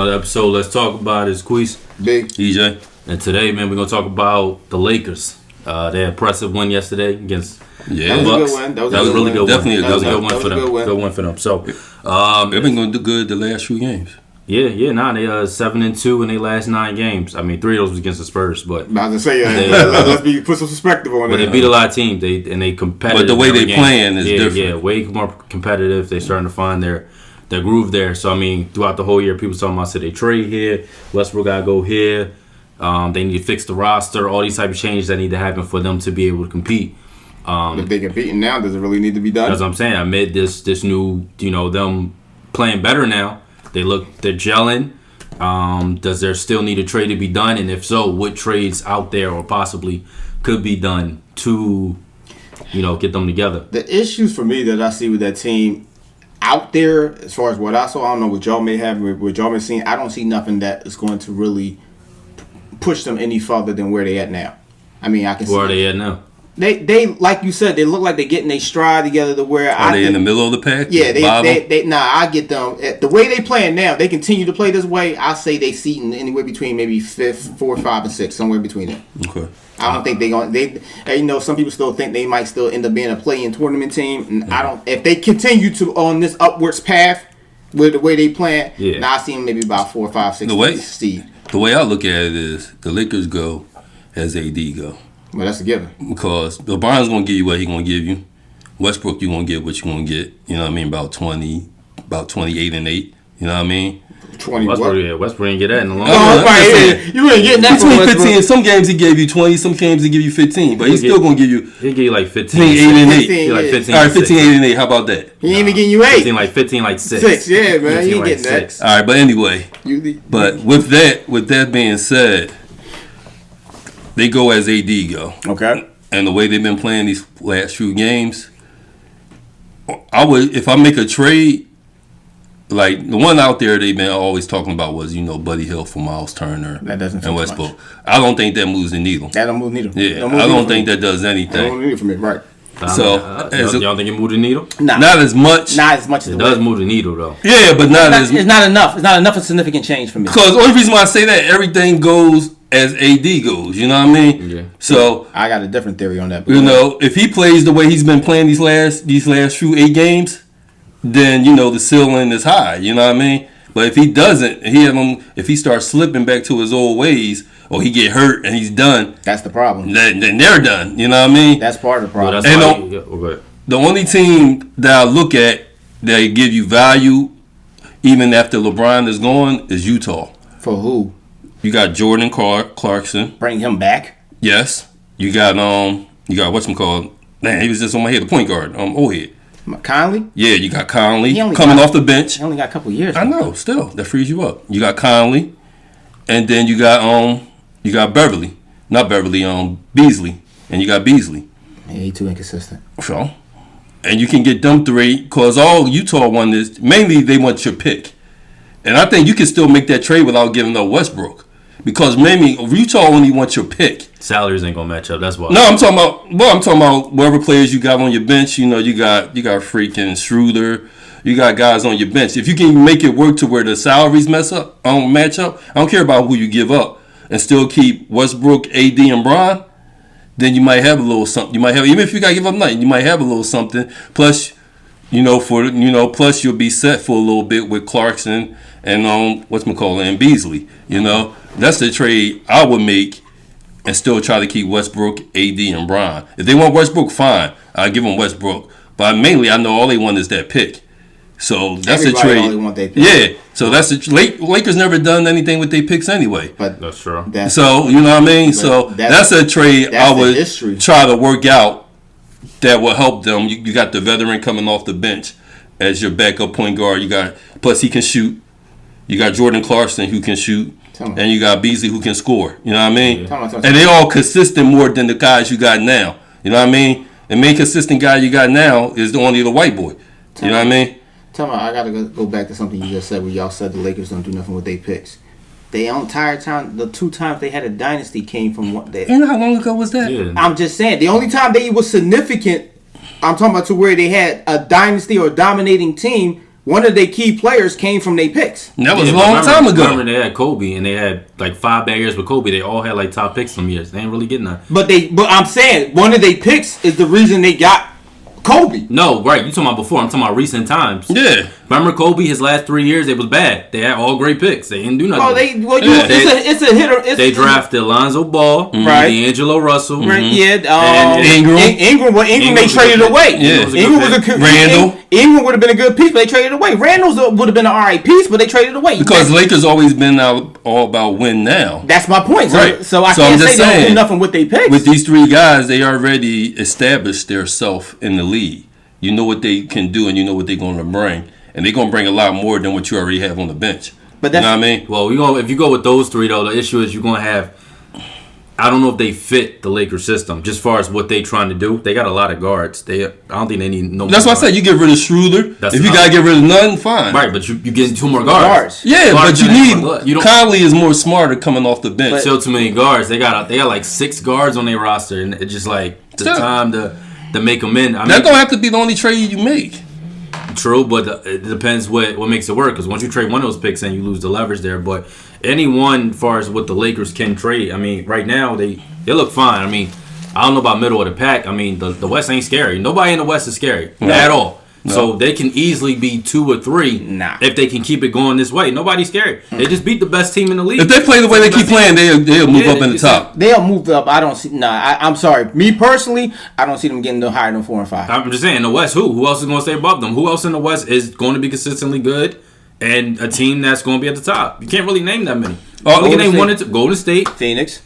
another episode. Let's talk about his quiz. Big EJ. And today, man, we're gonna talk about the Lakers. They had impressive win yesterday against that was Bucks. a good win. That was a really good Definitely win. That was a good win win for them. Good win for them. So they've been going to do good the last few games. they 7-2 in their last 9 games. I mean, 3 of those was against the Spurs, but I was gonna say let's put some perspective on it. But they beat a lot of teams. They competitive. But the way they playing is different. Yeah, way more competitive. They're starting to find their groove there. So I mean, throughout the whole year, people talking about they trade here, Westbrook gotta go here. They need to fix the roster. All these type of changes that need to happen for them to be able to compete. If they competing now, does it really need to be done? That's what I'm saying. Amid this new, them playing better now, they're gelling. Does there still need a trade to be done? And if so, what trades out there or possibly could be done to, get them together? The issues for me that I see with that team out there, as far as what I saw, I don't know what y'all may have, what y'all been seeing. I don't see nothing that is going to really push them any further than where they at now. I mean, I can see. Where are they at now? They like you said, they look like they're getting their stride together to where Are they in the middle of the pack? Yeah, I get them. The way they playing now, they continue to play this way. I say they seating anywhere between maybe 5th, 4, 5, and 6, somewhere between there. Okay. I don't think they're going. Some people still think they might still end up being a play-in tournament team, and I don't. If they continue to on this upwards path with the way they playing, now I see them maybe about 4, 5, 6. The way I look at it is the Lakers go as AD go. Well, that's a given. Because LeBron's going to give you what he's going to give you. Westbrook, you're going to get what you're going to get. You know what I mean? About 28 and 8. You know what I mean? 20 Westbrook didn't get that in a long time. You ain't getting that between 15. Some games he gave you 20. Some games he give you 15. But he's still going to give you. He give you like 15. 8 and 8. He like 15. All right, 15, 8 and 8. How about that? He ain't even getting you 8. 15 like 6. 6, yeah, man. You ain't getting that. All right, but anyway. But with that being said, they go as AD go. Okay. And the way they've been playing these last few games, I would, if I make a trade, like the one out there they've been always talking about was, Buddy Hield for Miles Turner and Westbrook. I don't think that moves the needle. That don't move the needle. Yeah, I don't think that does anything. That don't move the needle for me, right. Y'all think it moved the needle? Not as much. Not as much as it does move the needle though. Yeah, but it's not enough. It's not enough of a significant change for me. Because the only reason why I say that, everything goes as AD goes. You know what I mean? Yeah. So I got a different theory on that. If he plays the way he's been playing these last few 8 games, then the ceiling is high. You know what I mean? But if he doesn't, if he starts slipping back to his old ways, or he get hurt and he's done, that's the problem. Then they're done. You know what I mean? That's part of the problem. The only team that I look at that give you value, even after LeBron is gone, is Utah. For who? You got Jordan Clarkson. Bring him back. Yes. You got whatchamacallit. Man, he was just on my head. The point guard. Old head. Conley? Yeah, you got Conley coming off the bench. He only got a couple years. I know. Still, that frees you up. You got Conley, and then you got Beverly, not Beverly. Beasley, and you got Beasley. Yeah, he too inconsistent. So, and you can get them 3 because all Utah want is mainly they want your pick, and I think you can still make that trade without giving up Westbrook. Because maybe Utah only wants your pick. Salaries ain't gonna match up. That's why. No, I'm talking about whatever players you got on your bench. You got freaking Schroeder. You got guys on your bench. If you can make it work to where the salaries match up, I don't care about who you give up, and still keep Westbrook, AD, and Bron. Then you might have a little something. You might have, even if you gotta give up nothing, you might have a little something. Plus, plus you'll be set for a little bit with Clarkson and and Beasley. That's the trade I would make and still try to keep Westbrook, AD, and Bron. If they want Westbrook, fine. I'll give them Westbrook. But mainly, I know all they want is that pick. So that's a trade. Only want their pick. Yeah. So that's Lakers never done anything with their picks anyway. But that's true. So you know what I mean. So that's a trade I would try to work out that will help them. You got the veteran coming off the bench as your backup point guard. Plus he can shoot. You got Jordan Clarkson who can shoot. And you got Beasley who can score. You know what I mean? Yeah. And they all consistent more than the guys you got now. You know what I mean? The main consistent guy you got now is only the white boy. You know what I mean? I got to go back to something you just said where y'all said the Lakers don't do nothing with their picks. The 2 times they had a dynasty came from what they... You know how long ago was that? Yeah. I'm just saying. The only time they was significant, I'm talking about to where they had a dynasty or dominating team one of their key players came from their picks. And that was Yeah, a long remember- time ago. Remember they had Kobe and they had like 5 bad years with Kobe. They all had like top picks some years. They ain't really getting none. But I'm saying one of their picks is the reason they got Kobe. No, right. You talking about before. I'm talking about recent times. Yeah. Remember Kobe, his last 3 years, it was bad. They had all great picks. They didn't do nothing. It's a hitter. They drafted Lonzo Ball, Right. D'Angelo Russell. Right, And- Ingram. Ingram they Ingram's a traded good pick. away. Yeah. Ingram was a good Randall. Ingram would have been a good piece, but they traded away. Randall's would have been an alright piece, but they traded away. Because Lakers always been all about win now. That's my point. So, Right. so I So I'm can't just say they don't do saying, nothing with their picks. With these 3 guys, they already established their self in the league. You know what they can do, and you know what they're going to bring, and they're going to bring a lot more than what you already have on the bench. But You that's know what I mean? Well, if you go with those 3, though, the issue is you're going to have. I don't know if they fit the Lakers system, just as far as what they trying to do. They got a lot of guards. I don't think they need no. That's why I more said you get rid of Schroeder. That's If you enough. got to get rid of none, fine. guards. Right, but you getting 2 more guards. Yeah, Guards but you and need more guards. You don't Conley is more smarter coming off the bench. still too many guards. They got like 6 guards on their roster, and it's just like the Still. time to make them in. I mean, that don't have to be the only trade you make. true, but it depends what makes it work. Because once you trade one of those picks, and you lose the leverage there. But anyone, as far as what the Lakers can trade, I mean, right now they look fine. I mean, I don't know about middle of the pack. I mean, the West ain't scary. Nobody in the West is scary at all. No. So they can easily be 2 or 3 if they can keep it going this way. Nobody's scary. They just beat the best team in the league. If they play the way they keep playing, they'll move up in the top. They'll move up. I don't see. I'm sorry. Me personally, I don't see them getting no higher than 4 and 5. I'm just saying, the West, who else is going to stay above them? Who else in the West is going to be consistently good and a team that's going to be at the top? You can't really name that many. Only can name one. Golden State. Phoenix.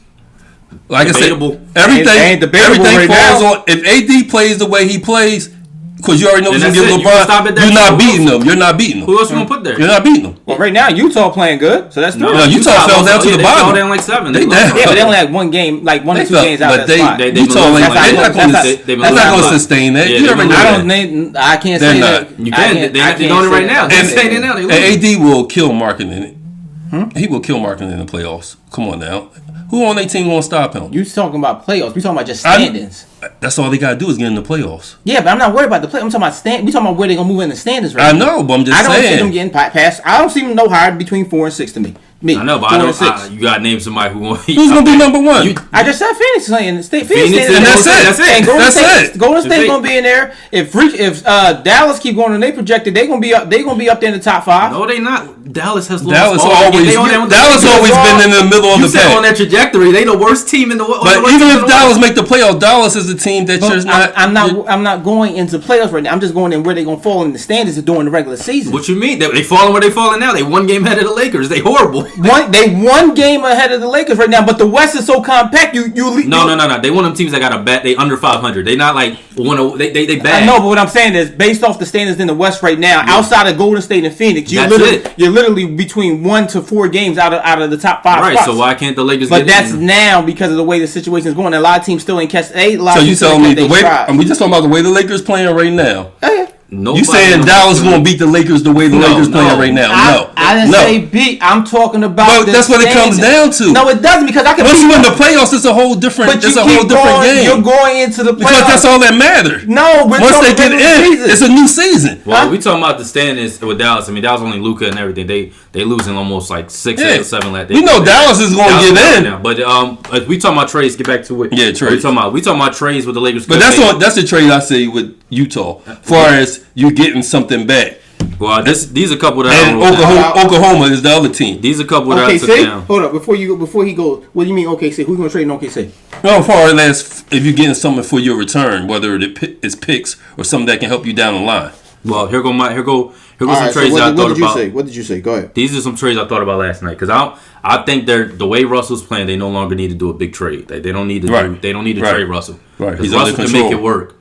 Like Debatable. I said, everything, Ain't debatable everything right falls now. on. If AD plays the way he plays, because you already know Then he's going to that's give it. You can stop LeBron, at that. you're not Who beating else? them. You're not beating them. Who else you going to put there? You're not beating them. Well, right now Utah playing good, so that's three. No, Utah fell down to the They bottom. fell down like 7. They lost. down. Yeah, but they only had one game, like 1 or 2 games out of But that spot. they- Utah been ain't. losing They're not like- going they've to. been That's not losing going to like- sustain that. Yeah, You they've already been know I that. don't name. I can't They're say not. that. You I can. can't- They're I can't doing it say right that. now. They're saying it now. They losing. And AD will kill marketing in it. He will kill marketing in the playoffs. Come on now. Who on their team won't stop him? You talking about playoffs? We talking about just standings. That's all they got to do is get in the playoffs. Yeah, but I'm not worried about the play. I'm talking about we talking about where they gonna move in the standings right I now. know, but I'm just I don't see them saying. getting past. I don't see them no higher between 4 and 6 to me. I know, but 4 I and don't. 6. You got to name somebody who's Who's going to be number one? I just said Phoenix saying State. Phoenix and and that's it. That's it. And Golden That's State, it. Golden That's State's it. gonna be in there. If Dallas keep going and they projected, they gonna be up. They gonna be up there in the top 5. No, they not. Dallas has lost. Dallas all their always. games. They on there with the Dallas Lakers. always been in the middle of You the said on pack. that trajectory, they the worst team in the world. But even if Dallas make the playoffs, Dallas is a team that's just not. I'm not going into playoffs right now. I'm just going in where they gonna fall in the standings during the regular season. What you mean? They falling where they falling now. They 1 game ahead of the Lakers. They horrible. They one game ahead of the Lakers right now, but the West is so compact. No. They one of them teams that got a bet. They under 500. They not like they bad. I know, but what I'm saying is, based off the standings in the West right now, outside of Golden State and Phoenix, you're literally between 1 to 4 games out of the top 5 Right. spots. So why can't the Lakers? But get that's in? now because of the way the situation is going. A lot of teams still ain't catch. So you telling me the way? And we just talking about the way the Lakers playing right now. Nobody You saying knows. Dallas going to beat the Lakers the way the Lakers playing right now? I didn't say beat. I'm talking about. But that's what it comes down to. No, it doesn't, because I can. Once you win the playoffs, it's a whole different. But It's you a whole keep different going. game. You're going into the playoffs. Because that's all that matters. No, we're once they talking get regular in, season. it's a new season. Well, we talking about the standings with Dallas. I mean, Dallas only Luka and everything. They losing almost like 6 out of 7 last. We know Dallas is going to get in. Now. But if we talking about trades, get back to it. Yeah, trades. We talking about trades with the Lakers. But that's the trade I say with Utah. As far as you getting something back. Well, these are a couple that And Oklahoma is the other team. These are a couple that I took OKC? down. Hold up, before he goes, what do you mean OKC? Who's gonna trade in OKC? No, as far as if you're getting something for your return, whether it's picks or something that can help you down the line. Well, here go some Right, trades so I thought about. What did you say? Go ahead. These are some trades I thought about last night because I think the way Russell's playing, they no longer need to do a big trade. They don't need to trade Russell. Right, Because he's under Russell can control. make it work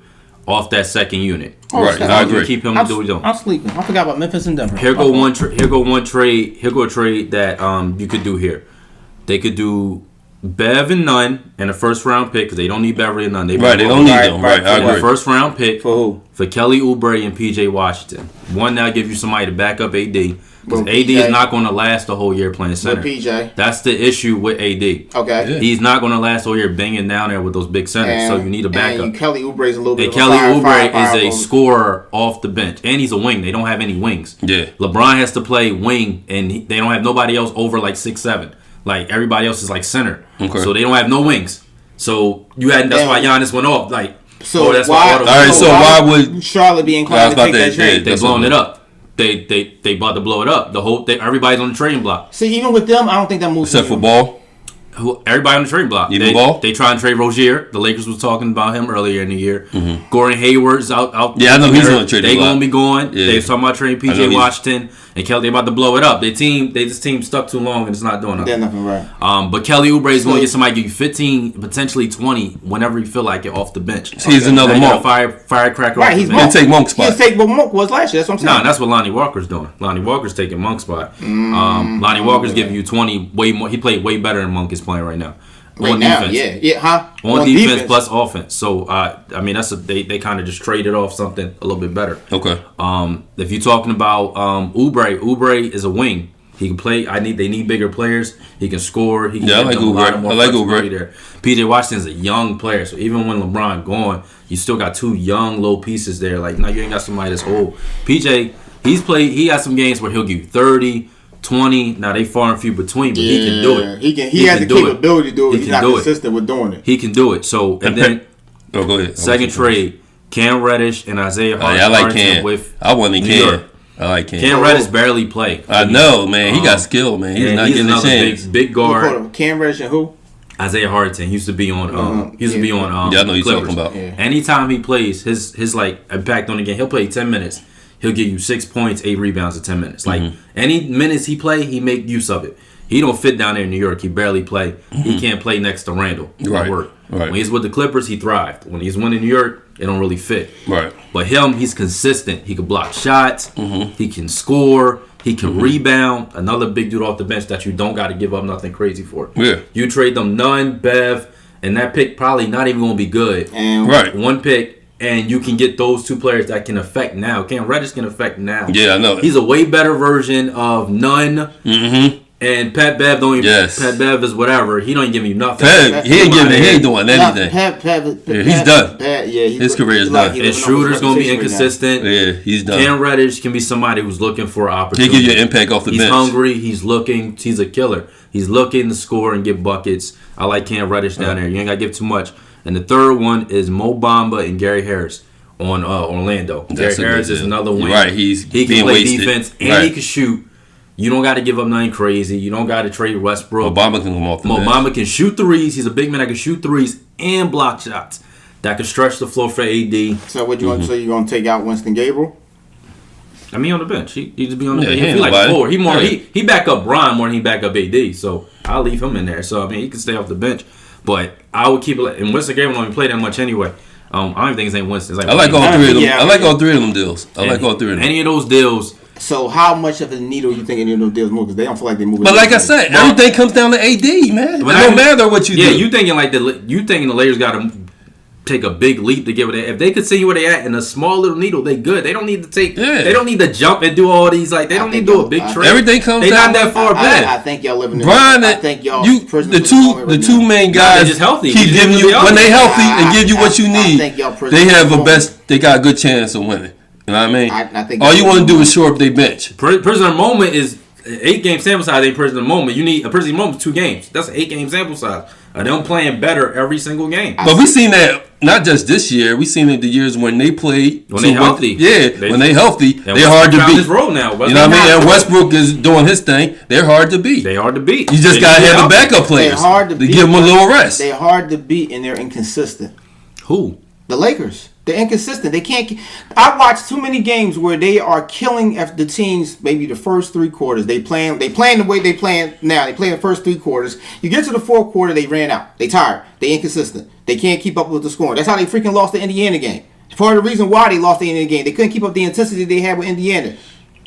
off that second unit. Right, snap. I agree. Keep him I'm do what he's doing. I'm sleeping. I forgot about Memphis and Denver. Here go one trade. Here go a trade that you could do here. They could do Bev and Nunn and a first round pick because they don't need Beverly and Nunn. They Right, they don't need them. Right, I a agree. first round pick For who? For Kelly Oubre and PJ Washington. One now give you somebody to back up AD. Because Well, AD PJ. is not going to last the whole year playing center. With PJ. That's the issue with AD. Okay. Yeah. He's not going to last all year banging down there with those big centers. So you need a backup. And Kelly Oubre's a little bit And of Kelly a Oubre is a scorer off the bench, and he's a wing. They don't have any wings. Yeah. LeBron has to play wing, and they don't have nobody else over like 6'7". Like everybody else is like center, Okay. so they don't have no wings. So that's why Giannis went off. Like, So that's why? why All right, so why would Charlotte be I was inclined to about take that to- trade? they That's blowing what- it up. They about to blow it up. Everybody's on the trading block. See, even with them, I don't think that moves. except for Ball? Everybody on the trading block. Even Ball? They try and trade Rozier. The Lakers was talking about him earlier in the year. Gordon Hayward's out. Yeah, I know he's on the trading They block. gonna be going. Yeah. They talking about trading I know PJ he's- Washington and Kelly. They about to blow it up. This team stuck too long and it's not doing They're nothing. nothing right. But Kelly Oubre is going to get somebody give you 15, potentially 20 whenever you feel like it off the bench. He's another Now you got Monk. a firecracker Right, off he's the He'll bench. take Monk's spot. He'll take what Monk was last year. That's what I'm saying. No, that's what Lonnie Walker's doing. Lonnie Walker's taking Monk's spot. Lonnie Walker's giving you 20, way more. He played way better than Monk is playing right now. right on now. defense. Yeah, huh? On defense plus offense. So I mean they kind of just traded off something a little bit better. Okay. If you're talking about Oubre is a wing. He can play. They need bigger players. He can score. He can Yeah, I give like them a lot Oubre. of more I like flexibility Oubre. there. PJ Washington's a young player, so even when LeBron gone, you still got two young little pieces there. Like now you ain't got somebody that's old. PJ, he got some games where he'll give you 30, 20. Now they far and few between, but he can do it. He has the do it. capability to do it. He He's can not do it. consistent with doing it. He can do it. So and then Oh, go ahead. second trade, Cam Reddish and Isaiah Oh, yeah, I like Harden Cam. with I want New Cam. York. I like Cam. Cam Reddish barely play. I know, man. He got skill, man. He's And not he's getting a another chance. big guard. Hold on, Cam Reddish and who? Isaiah Harden. He used to be on. Yeah, I know he's Clippers. talking about. Yeah. Anytime he plays, his like impact on the game, he'll play 10 minutes. He'll give you 6 points, 8 rebounds in 10 minutes. Like any minutes he play, he make use of it. He don't fit down there in New York. He barely play. He can't play next to Randall. It don't Right. work. Right. When he's with the Clippers, he thrived. When he's winning New York, it don't really fit. Right. But he's consistent. He can block shots. He can score. He can rebound. Another big dude off the bench that you don't got to give up nothing crazy for. Yeah. You trade them Nunn, Bev, and that pick probably not even going to be good. And Right. One pick, and you can get those two players that can affect now. Cam Reddish can affect now. Yeah, I know. He's a way better version of Nunn. Mm-hmm. And Pat Bev don't even. Yes. Pat Bev is whatever. He don't even give you nothing. Pat, he ain't giving. He ain't doing anything. Yeah, he's done. His career is done. And Schroeder's going to be inconsistent. Yeah, he's done. Cam Reddish can be somebody who's looking for He'll opportunity. give you an impact off the He's bench. hungry. He's looking. He's a killer. He's looking to score and get buckets. I like Cam Reddish down there. You ain't got to give too much. And the third one is Mo Bamba and Gary Harris on Orlando. That's Gary a Harris good is deal. another wing. Right, he can being play wasted. defense and Right. he can shoot. You don't got to give up nothing crazy. You don't got to trade Westbrook. Obama can come off the Mo bench. Bamba can shoot threes. He's a big man that can shoot threes and block shots. That can stretch the floor for AD. So what you want? So you gonna take out Winston Gabriel? I mean, on the bench. He just be on the Yeah, bench. he He ain't like nobody. forward. He more Yeah. he back up Bron more than he back up AD. So I'll leave him in there. So I mean, he can stay off the bench. But I would keep it. And Winston Gabriel don't even play that much anyway. I don't even think his name Winston. It's I like all three of them. Yeah, I like all three of them deals. I like all three of them. Any of those deals. So how much of a needle you think any of those deals move? Because they don't feel like they move. But like I said, Well- everything comes down to AD, man. It But don't matter what you do. Yeah, you thinking the Lakers got to take a big leap to get where they. If they could see where they at in a small little needle, they good. They don't need to take. Yeah. They don't need to jump and do all these they don't need to do a big trade. Everything comes They down not that to- far I back. think y'all living in. Brian, I think y'all. prisoners the of two moment right now. main Nah, guys they're just healthy. keep They're giving just you healthy. when they healthy and give you what you I need. think y'all prisoners They have of a moment. best. They got a good chance of winning. You know what I mean? I think all you want to do y'all- is shore up their bench. Prisoner moment is 8-game sample size. Ain't prisoner moment. You need a prisoner moment is 2 games. That's an 8-game sample size. Them playing better every single game. But we seen that not just this year. We seen it the years when they played. When they healthy. When they healthy, And they're hard to Westbrook found his beat. role now. You know what I mean? And Westbrook is doing his thing. They're hard to beat. They hard to beat. You just They gotta need have the help. backup players They're hard to beat. give them a little rest. They're hard to beat and they're inconsistent. Who? The Lakers. They're inconsistent. They can't. I watched too many games where they are killing the teams. Maybe the first 3 quarters. They playing the way they playing now. They play the first 3 quarters. You get to the 4th quarter, they ran out. They tired. They inconsistent. They can't keep up with the scoring. That's how they freaking lost the Indiana game. It's part of the reason why they lost the Indiana game. They couldn't keep up the intensity they had with Indiana.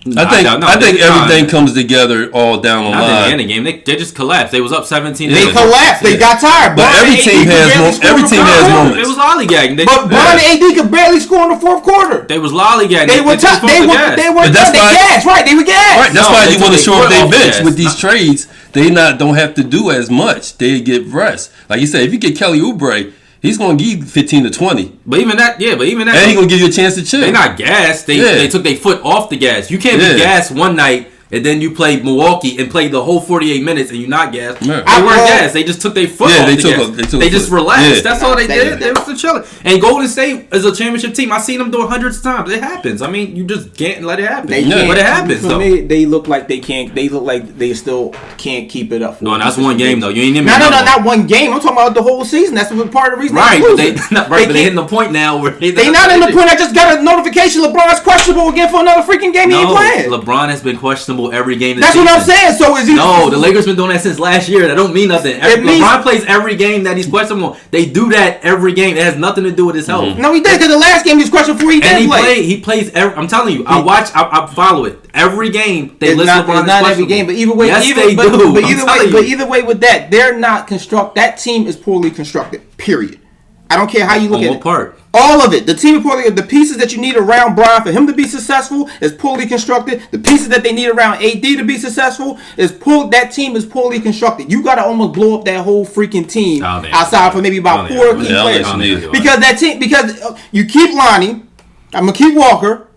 I think everything comes together all down the line. At the end of the game, they just collapsed. They was up 17. They collapsed. They got tired. But every team has moments. It was lollygagging. But Bron and AD could barely score in the fourth quarter. They was lollygagging. They were tough. They were gas. Right, they were gas. Right, that's why you want to show up their bench with these trades. They don't have to do as much. They get rest. Like you said, if you get Kelly Oubre, he's going to give you 15 to 20. But even that. And he's going to give you a chance to chill. They're not gassed. They took their foot off the gas. You can't be gassed one night and then you play Milwaukee and play the whole 48 minutes and you're not gassed. Yeah. They weren't gassed. They just took their foot off the gas. They just relaxed. That's all they did. They was chilling. And Golden State is a championship team. I've seen them do it hundreds of times. It happens. I mean, you just can't let it happen. But it happens, though. For me, they look like they can't. They look like they still can't keep it up. No, that's one game, though. You ain't even. No, not one game. I'm talking about the whole season. That's part of the reason. Right, but they hitting the point now where they not in the point. I just got a notification. LeBron's questionable again for another freaking game. He ain't playing. LeBron has been questionable every game. That's what I'm saying. So is he? No, the Lakers been doing that since last year. That don't mean nothing. LeBron plays every game that he's questionable. They do that every game. It has nothing to do with his health. Mm-hmm. No, he did because the last game he was questionable before he didn't play. He plays. I'm telling you, I follow it every game. They list LeBron. It's not every game, but either way, But either way, with that, they're not construct. That team is poorly constructed. Period. I don't care how you look at it. What part? All of it. The team is poorly. The pieces that you need around Bron for him to be successful is poorly constructed. The pieces that they need around AD to be successful that team is poorly constructed. You got to almost blow up that whole freaking team outside for maybe about 4 key players. Because that team, you keep Lonnie, I'm gonna keep Walker,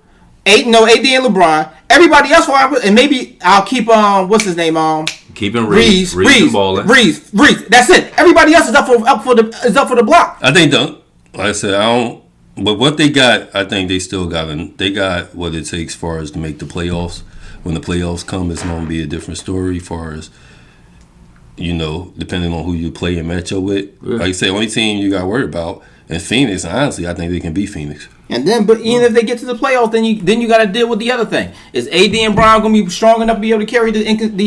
AD and LeBron. Everybody else, and maybe I'll keep what's his name Keeping Reeves balling. Reeves. That's it. Everybody else is up for the block. I think like I said, I don't. But what they got, I think they still got. They got what it takes as far as to make the playoffs. When the playoffs come, it's going to be a different story. As far as depending on who you play and match up with. Yeah. Like I said, only team you got to worry about. And Phoenix, honestly, I think they can beat Phoenix. And then, but even if they get to the playoffs, then you got to deal with the other thing. Is AD and Bron going to be strong enough to be able to carry the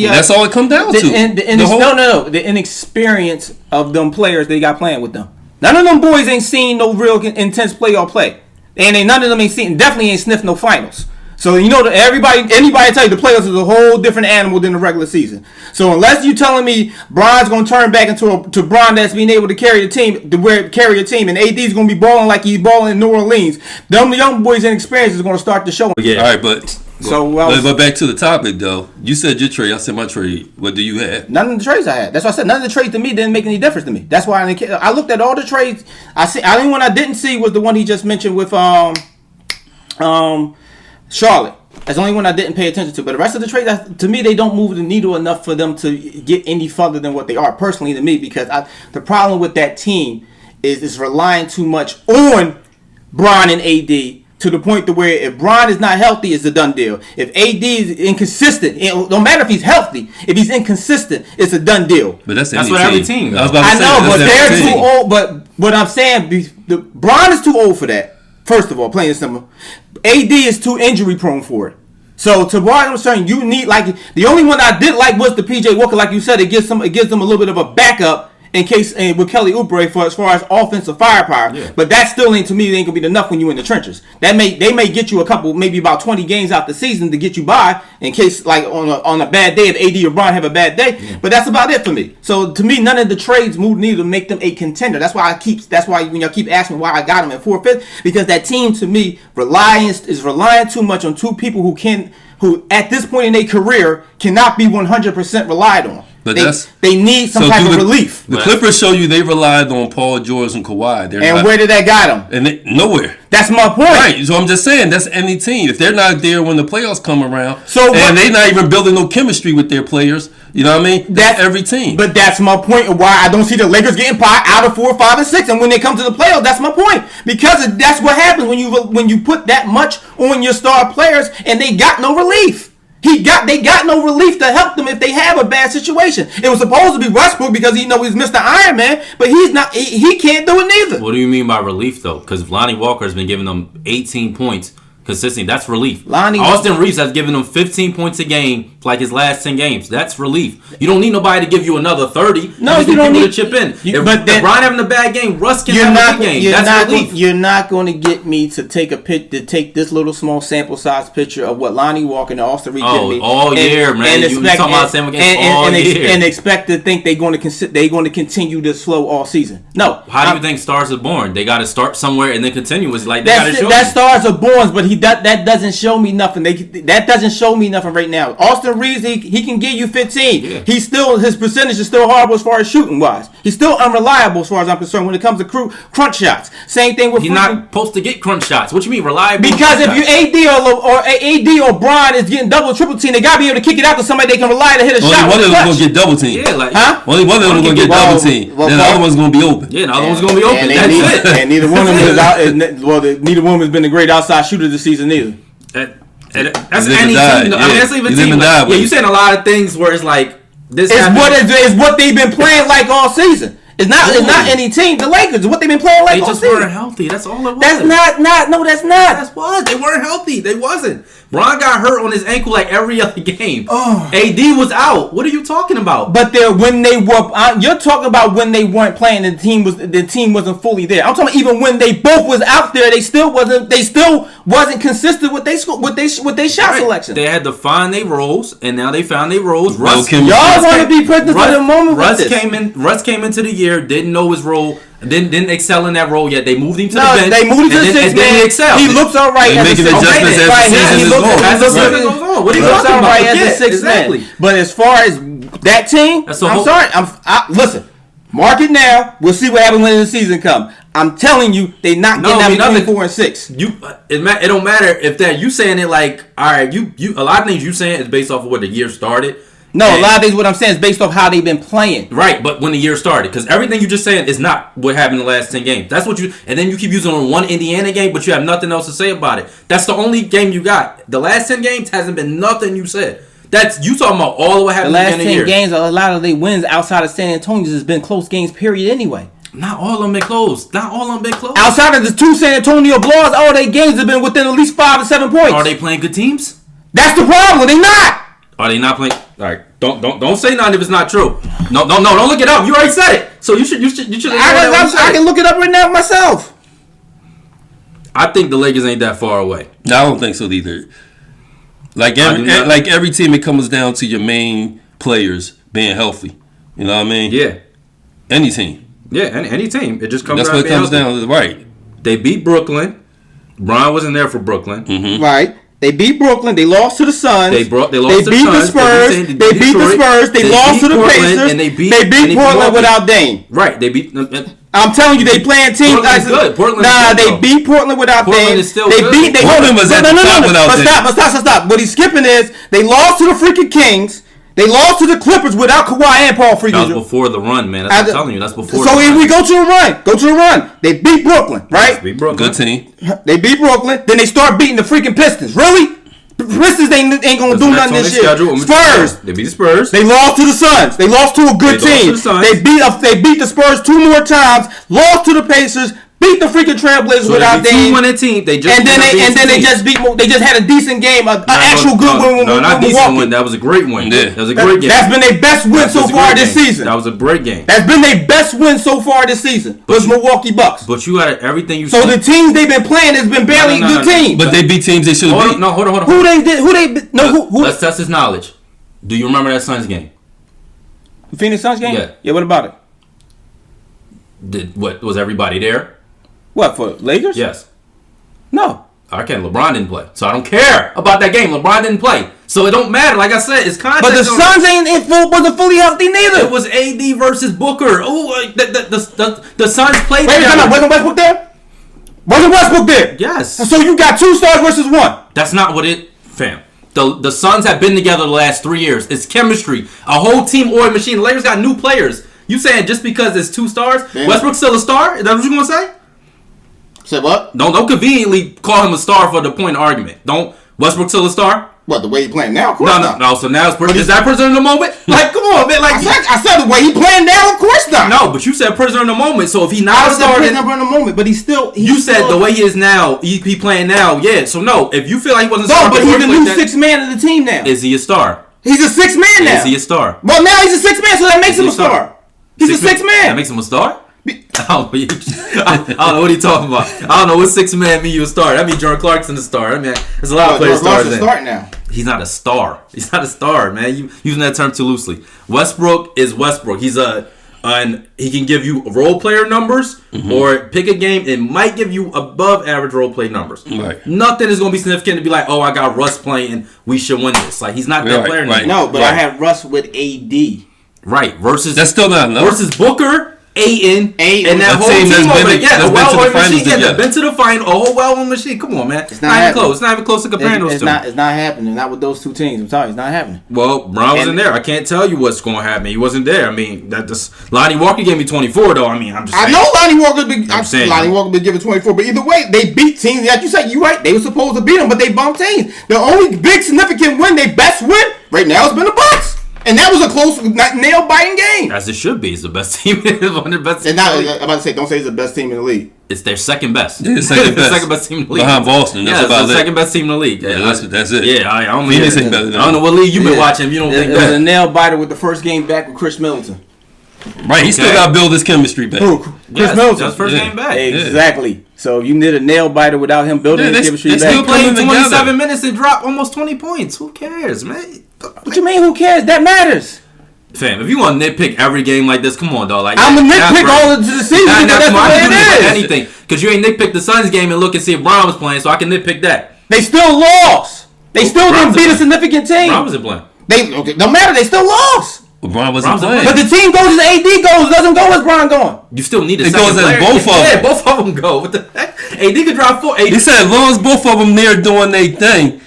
that's all it comes down to. The inexperience of them players they got playing with them. None of them boys ain't seen no real intense playoff play, and none of them definitely ain't sniffed no finals. So anybody tell you the playoffs is a whole different animal than the regular season. So unless you telling me Bron's gonna turn back to Bron that's being able to carry a team, and AD's gonna be balling like he's balling in New Orleans, them young boys' inexperience is gonna start to show. Yeah. All right, but back to the topic though. You said your trade. I said my trade. What do you have? None of the trades I had. That's why I said none of the trades to me didn't make any difference to me. That's why I looked at all the trades. The only one I didn't see was the one he just mentioned with Charlotte. That's the only one I didn't pay attention to. But the rest of the trades, to me, they don't move the needle enough for them to get any further than what they are, personally to me, because the problem with that team is it's relying too much on Bron and AD to the point to where if Bron is not healthy, it's a done deal. If AD is inconsistent, no matter if he's healthy, if he's inconsistent, it's a done deal. But that's what every team. I know, but they're too old. But what I'm saying, Bron is too old for that. First of all, plain and simple. AD is too injury prone for it. So to what I'm saying, you need the only one I did like was the PJ Walker. Like you said, it gives them a little bit of a backup in case with Kelly Oubre as far as offensive firepower. Yeah. But that still ain't gonna be enough when you're in the trenches. They may get you a couple, maybe about 20 games out the season to get you by in case on a bad day if AD or Bron have a bad day. Yeah. But that's about it for me. So to me, none of the trades move needed to make them a contender. That's why when y'all keep asking why I got them at 4/5, because that team to me is relying too much on two people who at this point in their career cannot be 100% relied on. But they need some type of relief. The Clippers show you they relied on Paul George and Kawhi. Where did that got them? Nowhere. That's my point. Right. So I'm just saying that's any team. If they're not there when the playoffs come around, and they're not even building no chemistry with their players, you know what I mean? That's every team. But that's my point of why I don't see the Lakers getting pie out of 4, 5, and 6. And when they come to the playoffs, that's my point. Because that's what happens when you put that much on your star players and they got no relief. They got no relief to help them if they have a bad situation. It was supposed to be Westbrook because he's Mr. Iron Man, but he's not. He can't do it neither. What do you mean by relief though? Because Lonnie Walker has been giving them 18 points consistently. That's relief. Austin Reeves has given them 15 points a game like his last 10 games. That's relief. You don't need nobody to give you another 30. No, you don't need to chip in. If Brian having a bad game, Russ can have a good game. That's relief. You're not going to get me to take take this little small sample size picture of what Lonnie Walker and Austin Reed did me all year, man. You talking about Sam and expect to think they're going to continue this flow all season. No. How do you think stars are born? They got to start somewhere and then continue. It's like they got to show. That stars are born, but that doesn't show me nothing. That doesn't show me nothing right now. Austin Reeves, he can give you 15. Yeah. His percentage is still horrible as far as shooting wise. He's still unreliable as far as I'm concerned when it comes to crunch shots. Same thing with he's not supposed to get crunch shots. What you mean reliable? Because if you AD or Bron is getting double triple team, they gotta be able to kick it out to somebody they can rely to hit a shot. Only one of them gonna get double team. Yeah, like only one of them gonna get double team. Then the other one's gonna be open. Yeah, the other one's gonna be open. That's it. And neither one of them is out. Well, neither one has been a great outside shooter this season either. That's any team. I mean, that's even team. Yeah, you saying a lot of things where it's like this. It's what they've been playing like all season. It's not any team. The Lakers, what they've been playing like all season. They just weren't healthy. That's all it was. That's not. That's not. They weren't healthy. They wasn't. Bron got hurt on his ankle like every other game. AD was out. What are you talking about? But when they were, you're talking about when they weren't playing. The team wasn't fully there. I'm talking about even when they both was out there, they still wasn't consistent with they shot selection. They had to find their roles, and now they found their roles. Y'all want to be present for the moment. Russ came into the year, didn't know his role. Didn't excel in that role yet. They moved him to the bench. They moved him to the sixth man. He excelled. He looks all right as a sixth man. What are you talking about? Right as a sixth man. But as far as that team, I'm sorry. Listen, mark it now. We'll see what happens when the season comes. I'm telling you, they not getting that between 4 and 6. It don't matter if that you saying it like all right. You a lot of things you saying is based off of where the year started. No, a lot of things what I'm saying is based off how they've been playing. Right, but when the year started, because everything you just saying is not what happened in the last 10 games. That's what and then you keep using on one Indiana game, but you have nothing else to say about it. That's the only game you got. The last 10 games hasn't been nothing you said. That's you talking about all of what happened. The last 10 games, a lot of the wins outside of San Antonio has been close games. Period. Anyway. Not all of them been close. Outside of the 2 San Antonio Bloods, all their games have been within at least 5 to 7 points. Are they playing good teams? That's the problem. They not. Are they not playing? All right, don't say nothing if it's not true. No, don't look it up. You already said it, so you should. I can look it up right now myself. I think the Lakers ain't that far away. No, I don't think so either. Like every team, it comes down to your main players being healthy. You know what I mean? Yeah. Any team. Yeah, any team. It just comes. That's what it comes down to, right? They beat Brooklyn. Bron wasn't there for Brooklyn. Mm-hmm. Right. They beat Brooklyn. They lost to the Suns. They lost to the Spurs. They beat the Spurs. They lost to the Pacers. And they beat Portland without Dame. Right. They beat. I'm telling you, they playing teams. Portland's good. They beat Portland without Dame. Portland is still good. Portland was at the top without Dame. Stop. What he's skipping is they lost to the freaking Kings. They lost to the Clippers without Kawhi and Paul freaking. That was before the run, man. That's what I'm telling you. That's before. So if we go to the run. They beat Brooklyn, right? Beat Brooklyn. Good team. They beat Brooklyn. Then they start beating the freaking Pistons. Really? Pistons ain't gonna do nothing this year. Spurs. They beat the Spurs. They lost to the Suns. They lost to a good team. They beat the Spurs 2 more times. Lost to the Pacers. Beat the freaking Trailblazers without Dame. They team. They just They just had a decent game, actual good win. No, not decent win. That was a great win. Yeah. That was a great game. That's been their best win so far this season. That was a great game. That's been their best win so far this season. Was Milwaukee Bucks. But you got everything you. So the teams they've been playing has been barely good teams. But they beat teams they should have beat. No, hold on. Who they? Let's test his knowledge. Do you remember that Suns game? The Phoenix Suns game? Yeah. What about it? What was everybody there? What, for Lakers? Yes. No. Okay, LeBron didn't play. So I don't care about that game. LeBron didn't play. So it don't matter. Like I said, it's context. But the Suns wasn't fully healthy neither. It was AD versus Booker. Oh, the Suns played together. Wait, wasn't Westbrook there? Wasn't Westbrook there? Yes. So you got 2 stars versus 1. That's not what fam. The Suns have been together the last 3 years. It's chemistry. A whole team or machine. The Lakers got new players. You saying just because it's 2 stars, man. Westbrook's still a star? Is that what you gonna say? Say what? Don't conveniently call him a star for the point of argument. Westbrook still a star? What, the way he playing now? Of course not. No. So now is that prisoner in the moment? Like, come on, man. Like I said the way he playing now. Of course not. No, but you said prisoner in the moment. So if he not a star, prisoner in the moment. But you said the way he is now, he playing now. Yeah. So no, if you feel like he wasn't a star, but he's the new 6th man of the team now. Is he a star? He's a six man now. Is he a star? Well, now he's a six man, so that makes him a star. He's a six man. That makes him a star? I don't know what he talking about. I don't know what six man mean you a star. That means Jordan Clarkson a star. I mean, there's a lot of players stars in. Start now. He's not a star. He's not a star, man. You using that term too loosely. Westbrook is Westbrook. And he can give you role player numbers or pick a game and might give you above average role play numbers. Right. Nothing is going to be significant to be like, oh, I got Russ playing, we should win this. Like, he's not that player anymore. No, but I have Russ with AD. Right. Versus that's still not enough. Versus Booker, Ayton, and that whole team team over there. Yeah, the well-oiled machine. Yeah, been to the final. A whole well-oiled machine. Come on, man. It's not even close. It's not even close to comparing those two. It's not happening. Not with those two teams. I'm sorry, it's not happening. Well, Brown wasn't there. I can't tell you what's going to happen. He wasn't there. I mean, Lonnie Walker gave me 24, though. I mean, I'm just saying. I know Lonnie Walker been given 24, but either way, they beat teams. Like you said, you're right. They were supposed to beat them, but they bumped teams. The only big significant win, their best win, right now has been the Bucks. And that was a close, nail-biting game. As it should be. It's the best team. It's one of the best teams. I'm about to say, don't say it's the best team in the league. It's their second best. Yeah, second best. Second best team in the league. Behind Boston. That's it's the second best team in the league. Yeah, that's it. Yeah, I don't know what league you've been watching. You don't think that. It was a nail-biter with the first game back with Chris Middleton. Right, he still got to build his chemistry back. Who? Chris Middleton. That's first game back. Exactly. So you need a nail-biter without him building his chemistry back. They still playing 27 minutes and drop almost 20 points. Who cares, man? What you mean, who cares? That matters. Fam, if you want to nitpick every game like this, come on, dog. Like, I'm a nitpick all of the season. That's the way it is. Anything, because you ain't nitpick the Suns game and look and see if Brown was playing, so I can nitpick that. They still lost. They still didn't beat a significant team. Brown wasn't playing. No matter. They still lost. Well, Brown wasn't playing. But the team goes as AD goes. Doesn't go as Brown going. You still need a it second goes player. as both of them. Yeah, both of them go. What the heck? AD could drop 4. He said as long as both of them there doing their thing,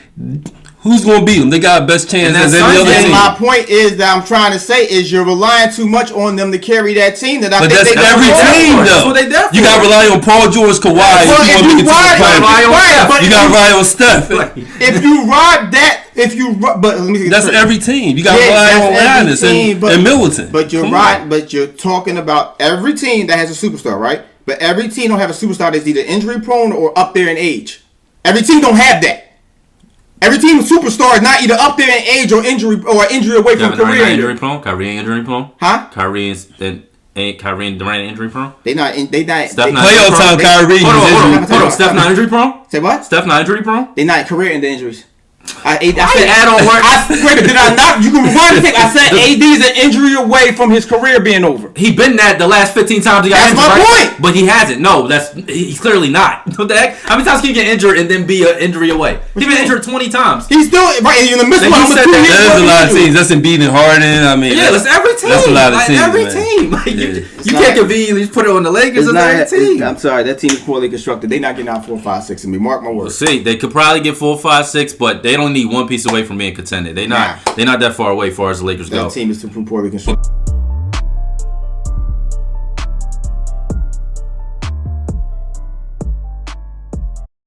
who's going to beat them? They got the best chance as any other team. My point is that I'm trying to say is you're relying too much on them to carry that team. But that's every team, though. You got to rely on Paul George, Kawhi. You got to rely on Steph. If you ride that, but let me see. That's every team. You got to rely on Giannis and Middleton. But you're right. But you're talking about every team that has a superstar, right? But every team don't have a superstar that's either injury prone or up there in age. Every team don't have that. Every team superstar is not either up there in age or injury away from career. Injury prone. Kyrie ain't injury prone. Huh? Kyrie and Durant injury prone. They not. Steph not playoff time. Kyrie. Hold on. Steph not injury prone. Say what? Steph not injury prone. They not career into injuries. I said add on work. I swear, did I not? You can rewind the tape. I said AD is an injury away from his career being over. He been that the last 15 times he got injured. That's my point. But he hasn't. No, he's clearly not. What the heck? How many times can you get injured and then be an injury away? He's been injured 20 times. He's still right in the midst of There's a lot of teams. That's Embiid and Harden. I mean, that's every team. That's a lot of teams. Every team. You can't conveniently just put it on the Lakers. It's every team. I'm sorry, that team is poorly constructed. They're not getting out 4, 5, 6 in me. Mark my words. See, they could probably get 4, 5, 6, but they don't need one piece away from being contended. They're not that far away as far as the Lakers go. That team is too poorly constructed.